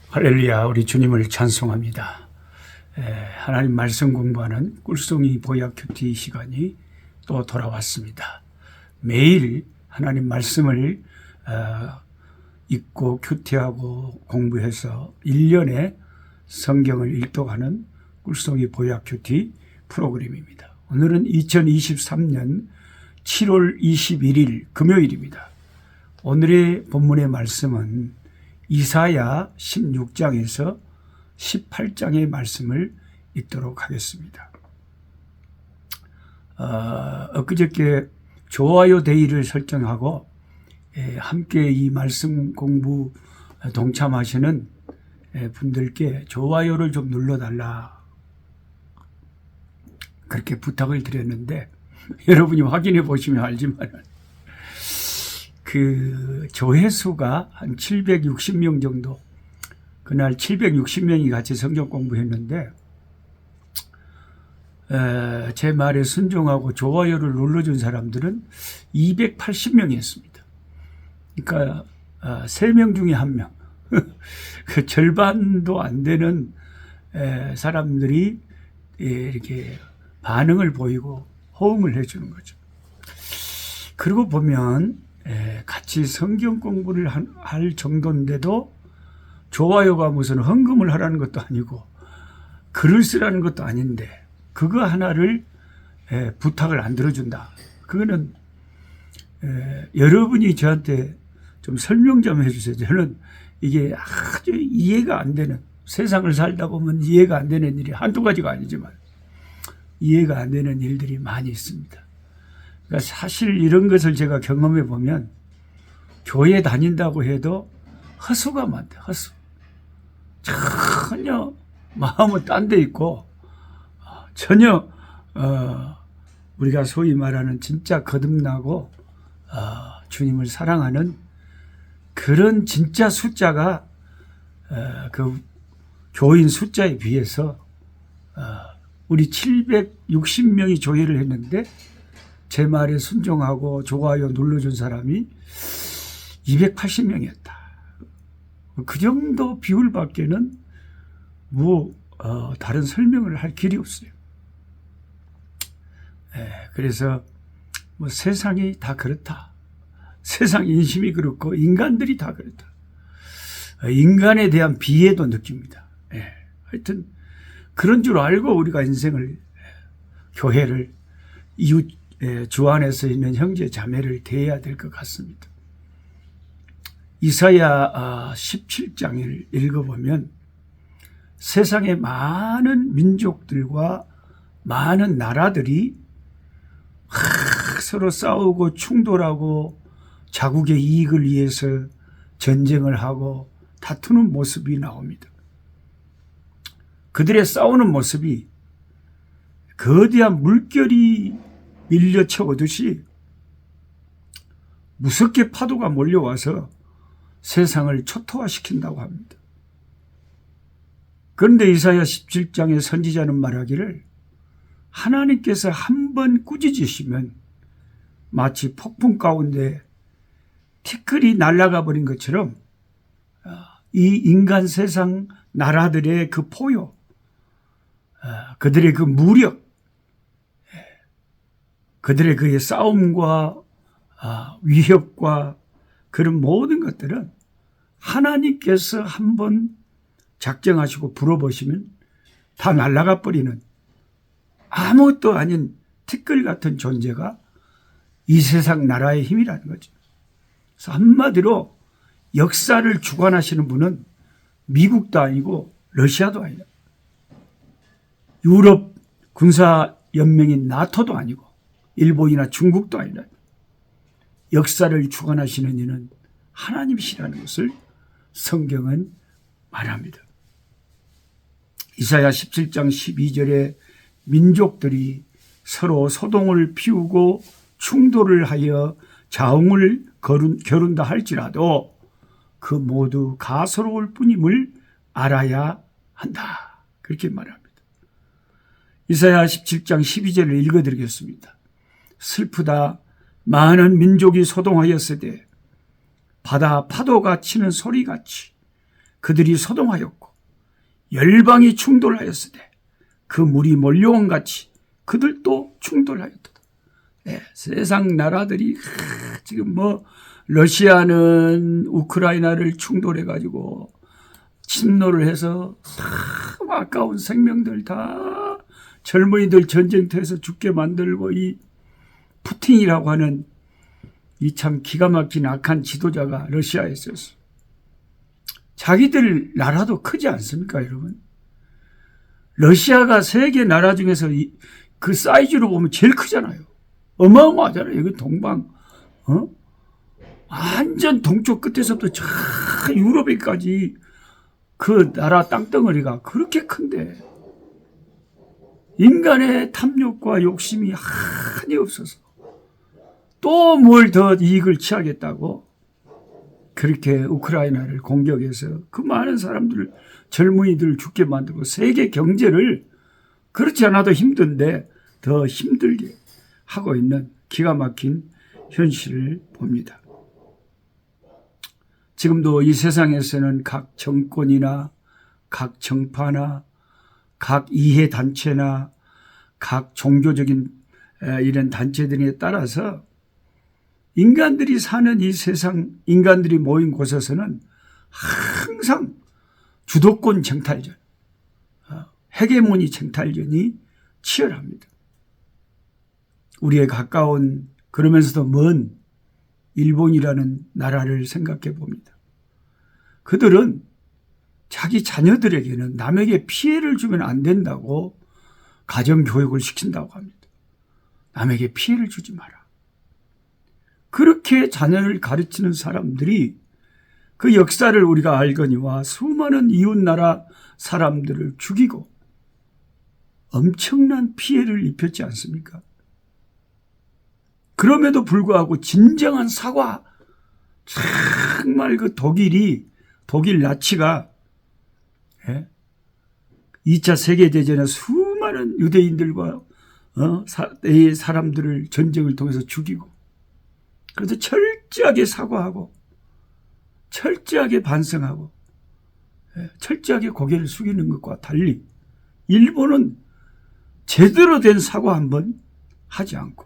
할렐루야, 우리 주님을 찬송합니다. 하나님 말씀 공부하는 꿀송이 보약 큐티 시간이 또 돌아왔습니다. 매일 하나님 말씀을 읽고 큐티하고 공부해서 1년에 성경을 읽도하는 꿀송이 보약 큐티 프로그램입니다. 오늘은 2023년 7월 21일 금요일입니다. 오늘의 본문의 말씀은 이사야 16장에서 18장의 말씀을 읽도록 하겠습니다. 엊그저께 좋아요 데이를 설정하고 함께 이 말씀 공부 동참하시는 분들께 좋아요를 좀 눌러달라 그렇게 부탁을 드렸는데 여러분이 확인해 보시면 알지만 그 조회수가 한 760명 정도, 그날 760명이 같이 성경 공부했는데 제 말에 순종하고 좋아요를 눌러준 사람들은 280명이었습니다. 그러니까 3명 중에 1명, 그 절반도 안 되는 사람들이 이렇게 반응을 보이고 호응을 해주는 거죠. 그러고 보면 같이 성경 공부를 할 정도인데도 좋아요가 무슨 헌금을 하라는 것도 아니고 글을 쓰라는 것도 아닌데 그거 하나를 부탁을 안 들어준다. 그거는 여러분이 저한테 좀 설명 좀 해주세요. 저는 이게 아주 이해가 안 되는, 세상을 살다 보면 이해가 안 되는 일이 한두 가지가 아니지만 이해가 안 되는 일들이 많이 있습니다. 그러니까 사실 이런 것을 제가 경험해 보면 교회 다닌다고 해도 허수가 많다. 허수. 전혀 마음은 딴 데 있고 전혀 우리가 소위 말하는 진짜 거듭나고 주님을 사랑하는 그런 진짜 숫자가 그 교인 숫자에 비해서 우리 760명이 조회를 했는데 제 말에 순종하고 좋아요 눌러준 사람이 280명이었다. 그 정도 비율밖에는 다른 설명을 할 길이 없어요. 그래서 세상이 다 그렇다. 세상 인심이 그렇고 인간들이 다 그렇다. 인간에 대한 비애도 느낍니다. 하여튼 그런 줄 알고 우리가 인생을, 교회를, 이웃 주 안에서 있는 형제 자매를 대해야 될 것 같습니다. 이사야 17장을 읽어보면 세상의 많은 민족들과 많은 나라들이 서로 싸우고 충돌하고 자국의 이익을 위해서 전쟁을 하고 다투는 모습이 나옵니다. 그들의 싸우는 모습이 거대한 물결이 밀려쳐 오듯이 무섭게 파도가 몰려와서 세상을 초토화시킨다고 합니다. 그런데 이사야 17장의 선지자는 말하기를 하나님께서 한 번 꾸짖으시면 마치 폭풍 가운데 티끌이 날아가 버린 것처럼 이 인간 세상 나라들의 그 포효, 그들의 그 무력, 그들의 그의 싸움과 위협과 그런 모든 것들은 하나님께서 한번 작정하시고 불어보시면 다 날아가 버리는 아무것도 아닌 티끌 같은 존재가 이 세상 나라의 힘이라는 거죠. 그래서 한마디로 역사를 주관하시는 분은 미국도 아니고 러시아도 아니라 유럽 군사연맹인 나토도 아니고 일본이나 중국도 아니라 역사를 주관하시는 이는 하나님이시라는 것을 성경은 말합니다. 이사야 17장 12절에 민족들이 서로 소동을 피우고 충돌을 하여 자웅을 겨룬다 할지라도 그 모두 가소로울 뿐임을 알아야 한다. 그렇게 말합니다. 이사야 17장 12절을 읽어드리겠습니다. 슬프다. 많은 민족이 소동하였으되 바다 파도가 치는 소리같이 그들이 소동하였고 열방이 충돌하였으되 그 물이 몰려온 같이 그들도 충돌하였다. 네, 세상 나라들이 지금 러시아는 우크라이나를 충돌해 가지고 침노를 해서 참 아까운 생명들 다 젊은이들 전쟁터에서 죽게 만들고, 이 푸틴이라고 하는 이 참 기가 막힌 악한 지도자가 러시아에 있었어. 자기들 나라도 크지 않습니까, 여러분? 러시아가 세계 나라 중에서 그 사이즈로 보면 제일 크잖아요. 어마어마하잖아요. 여기 동방, 완전 동쪽 끝에서부터 저 유럽에까지 그 나라 땅덩어리가 그렇게 큰데 인간의 탐욕과 욕심이 한이 없어서 또 뭘 더 이익을 취하겠다고 그렇게 우크라이나를 공격해서 그 많은 사람들, 젊은이들 죽게 만들고 세계 경제를 그렇지 않아도 힘든데 더 힘들게 하고 있는 기가 막힌 현실을 봅니다. 지금도 이 세상에서는 각 정권이나 각 정파나 각 이해단체나 각 종교적인 이런 단체들에 따라서 인간들이 사는 이 세상, 인간들이 모인 곳에서는 항상 주도권 쟁탈전, 헤게모니 쟁탈전이 치열합니다. 우리의 가까운, 그러면서도 먼 일본이라는 나라를 생각해 봅니다. 그들은 자기 자녀들에게는 남에게 피해를 주면 안 된다고 가정교육을 시킨다고 합니다. 남에게 피해를 주지 마라. 그렇게 자녀를 가르치는 사람들이 그 역사를 우리가 알거니와 수많은 이웃나라 사람들을 죽이고 엄청난 피해를 입혔지 않습니까? 그럼에도 불구하고 진정한 사과, 정말 그 독일 나치가 2차 세계대전에 수많은 유대인들과 사람들을 전쟁을 통해서 죽이고, 그래서 철저하게 사과하고 철저하게 반성하고 철저하게 고개를 숙이는 것과 달리 일본은 제대로 된 사과 한번 하지 않고,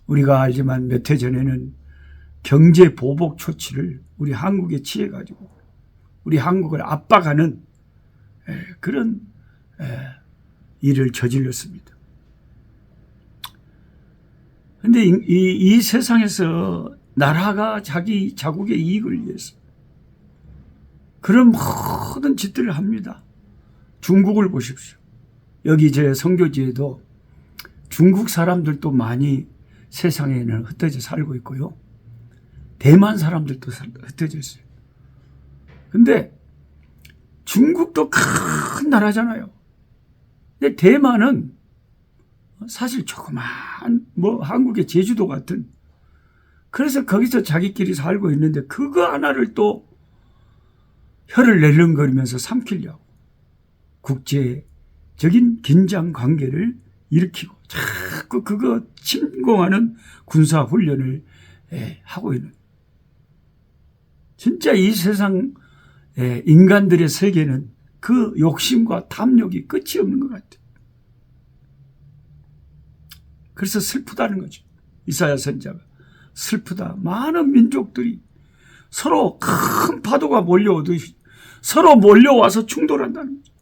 우리가 알지만 몇 해 전에는 경제 보복 조치를 우리 한국에 취해가지고 우리 한국을 압박하는 그런 일을 저질렀습니다. 그런데 이 세상에서 나라가 자기 자국의 이익을 위해서 그런 모든 짓들을 합니다. 중국을 보십시오. 여기 제 선교지에도 중국 사람들도 많이 세상에는 흩어져 살고 있고요. 대만 사람들도 흩어져 있어요. 근데 중국도 큰 나라잖아요. 근데 대만은 사실 조그만 한국의 제주도 같은, 그래서 거기서 자기끼리 살고 있는데 그거 하나를 또 혀를 낼름거리면서 삼키려고 국제적인 긴장 관계를 일으키고 자꾸 그거 침공하는 군사 훈련을 하고 있는, 진짜 이 세상 인간들의 세계는 그 욕심과 탐욕이 끝이 없는 것 같아요. 그래서 슬프다는 거죠. 이사야 선지자가 슬프다. 많은 민족들이 서로 큰 파도가 몰려오듯이 서로 몰려와서 충돌한다는 거죠.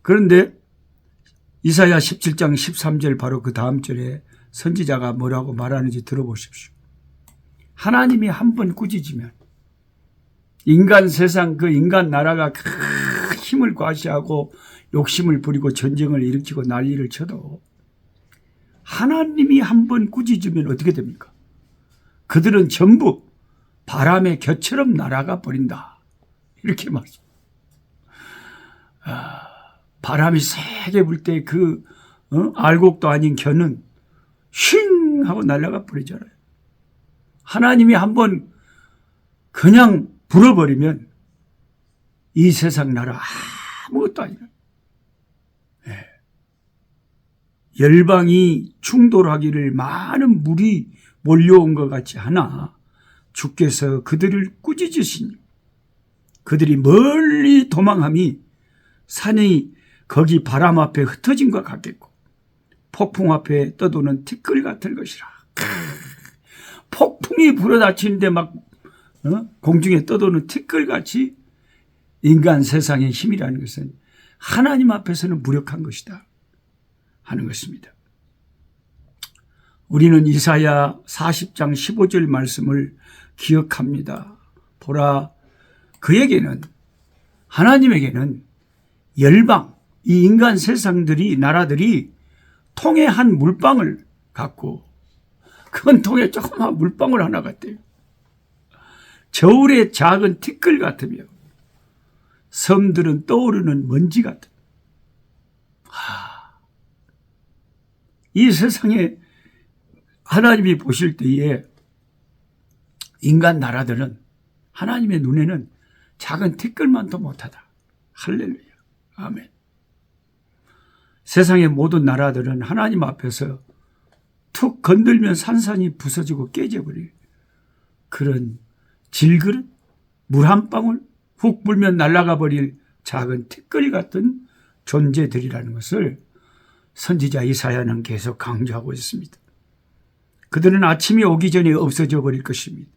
그런데 이사야 17장 13절 바로 그 다음 절에 선지자가 뭐라고 말하는지 들어보십시오. 하나님이 한 번 꾸짖으면 인간 세상, 그 인간 나라가 힘을 과시하고 욕심을 부리고 전쟁을 일으키고 난리를 쳐도 하나님이 한 번 꾸짖으면 어떻게 됩니까? 그들은 전부 바람의 겨처럼 날아가 버린다. 이렇게 말합니다. 바람이 세게 불 때 그 알곡도 아닌 겨는 쉥 하고 날아가 버리잖아요. 하나님이 한번 그냥 불어버리면 이 세상 나라 아무것도 아니라, 열방이 충돌하기를 많은 몰려온 것 같지 않아 주께서 그들을 꾸짖으시니 그들이 멀리 도망함이 산이 거기 바람 앞에 흩어짐과 같겠고 폭풍 앞에 떠도는 티끌 같을 것이라. 폭풍이 불어닥치는데 막 공중에 떠도는 티끌같이 인간 세상의 힘이라는 것은 하나님 앞에서는 무력한 것이다 하는 것입니다. 우리는 이사야 40장 15절 말씀을 기억합니다. 보라, 그에게는, 하나님에게는 열방, 이 인간 세상들이, 나라들이 통에 한 물방울 같고 큰 통에 조그만 물방울 하나 같대요. 저울의 작은 티끌 같으며 섬들은 떠오르는 먼지 같은. 이 세상에 하나님이 보실 때에 인간 나라들은 하나님의 눈에는 작은 티끌만도 못하다. 할렐루야. 아멘. 세상의 모든 나라들은 하나님 앞에서 툭 건들면 산산이 부서지고 깨져버릴 그런 질그릇, 물 한 방울 훅 불면 날아가 버릴 작은 티끌 같은 존재들이라는 것을 선지자 이사야는 계속 강조하고 있습니다. 그들은 아침이 오기 전에 없어져 버릴 것입니다.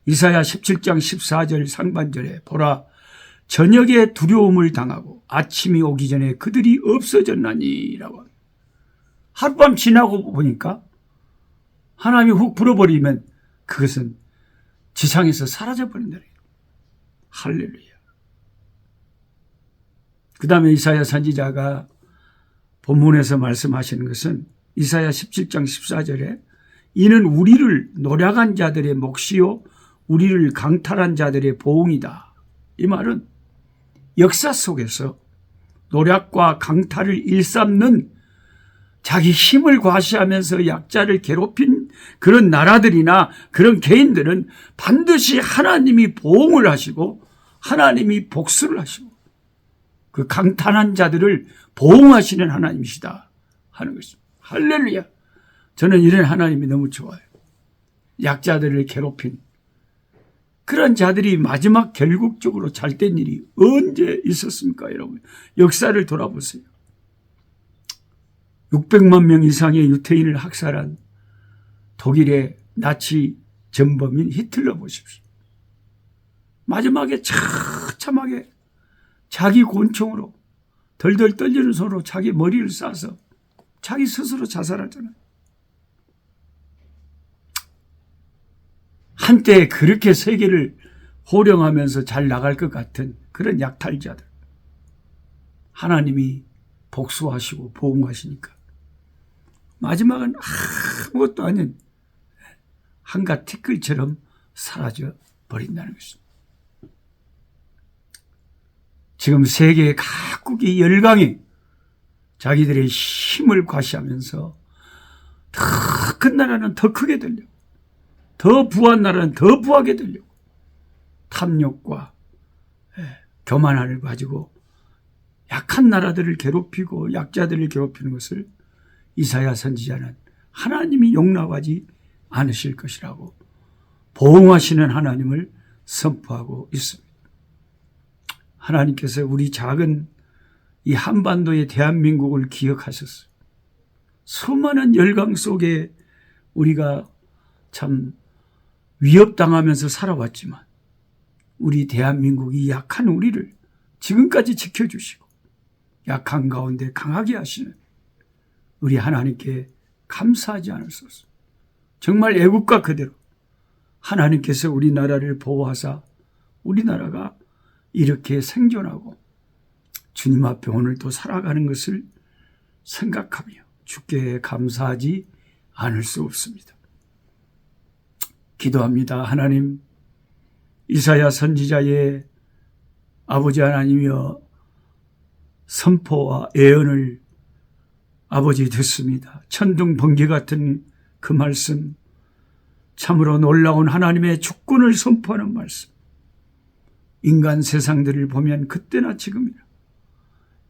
이사야 17장 14절 상반절에 보라, 저녁에 두려움을 당하고 아침이 오기 전에 그들이 없어졌나니라고. 하룻밤 지나고 보니까 하나님이 훅 불어버리면 그것은 지상에서 사라져버린다. 할렐루야. 그 다음에 이사야 선지자가 본문에서 말씀하시는 것은 이사야 17장 14절에 이는 우리를 노략한 자들의 몫이요 우리를 강탈한 자들의 보응이다. 이 말은 역사 속에서 노략과 강탈을 일삼는 자기 힘을 과시하면서 약자를 괴롭힌 그런 나라들이나 그런 개인들은 반드시 하나님이 보응을 하시고 하나님이 복수를 하시고 그 강탈한 자들을 보응하시는 하나님이시다 하는 것입니다. 할렐루야. 저는 이런 하나님이 너무 좋아요. 약자들을 괴롭힌 그런 자들이 마지막 결국적으로 잘된 일이 언제 있었습니까, 여러분? 역사를 돌아보세요. 600만 명 이상의 유태인을 학살한 독일의 나치 전범인 히틀러 보십시오. 마지막에 처참하게 자기 권총으로 덜덜 떨리는 손으로 자기 머리를 쏴서 자기 스스로 자살하잖아요. 한때 그렇게 세계를 호령하면서 잘 나갈 것 같은 그런 약탈자들. 하나님이 복수하시고 보응하시니까 마지막은 아무것도 아닌 한갓 티끌처럼 사라져 버린다는 것입니다. 지금 세계 각국이 열강이 자기들의 힘을 과시하면서 더 큰 나라는 더 크게 되려고, 더 부한 나라는 더 부하게 되려고 탐욕과 교만을 가지고 약한 나라들을 괴롭히고 약자들을 괴롭히는 것을 이사야 선지자는 하나님이 용납하지 않으실 것이라고 보응하시는 하나님을 선포하고 있습니다. 하나님께서 우리 작은 이 한반도의 대한민국을 기억하셨어요. 수많은 열강 속에 우리가 참 위협당하면서 살아왔지만 우리 대한민국이 약한 우리를 지금까지 지켜주시고 약한 가운데 강하게 하시는 우리 하나님께 감사하지 않을 수 없습니다. 정말 애국가 그대로 하나님께서 우리나라를 보호하사 우리나라가 이렇게 생존하고 주님 앞에 오늘도 살아가는 것을 생각하며 주께 감사하지 않을 수 없습니다. 기도합니다. 하나님, 이사야 선지자의 아버지 하나님이여 선포와 예언을 아버지 듣습니다. 천둥 번개 같은 그 말씀, 참으로 놀라운 하나님의 주권을 선포하는 말씀. 인간 세상들을 보면 그때나 지금이나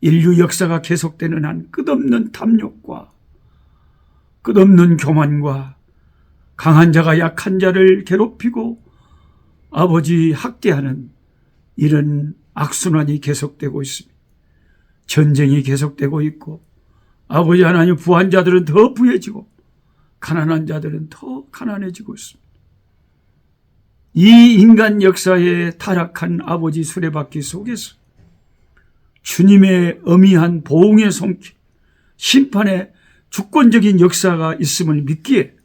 인류 역사가 계속되는 한 끝없는 탐욕과 끝없는 교만과 강한 자가 약한 자를 괴롭히고 아버지 학대하는 이런 악순환이 계속되고 있습니다. 전쟁이 계속되고 있고 아버지 하나님 부한 자들은 더 부해지고 가난한 자들은 더 가난해지고 있습니다. 이 인간 역사의 타락한 아버지 수레바퀴 속에서 주님의 어미한 보응의 손길, 심판의 주권적인 역사가 있음을 믿기에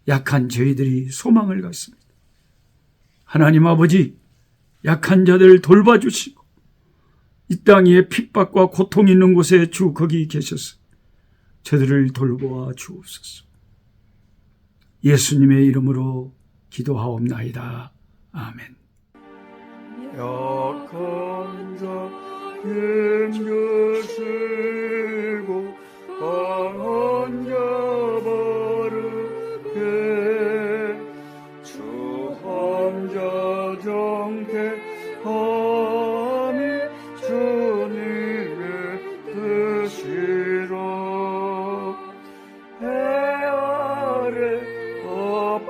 약한 저희들이 소망을 갖습니다. 하나님 아버지, 약한 자들을 돌봐주시고 이 땅에 핍박과 고통이 있는 곳에 주 거기 계셔서 저들을 돌보아 주옵소서. 예수님의 이름으로 기도하옵나이다. 아멘. 약한 자 힘주시고 강한 자 바르게 주한 자 정케함이 주님의 뜻이라. 해 아래 압박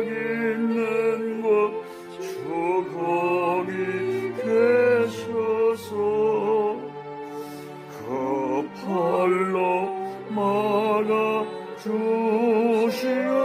있는 곳 주 거기 계셔서 그 팔로 막아 주시오.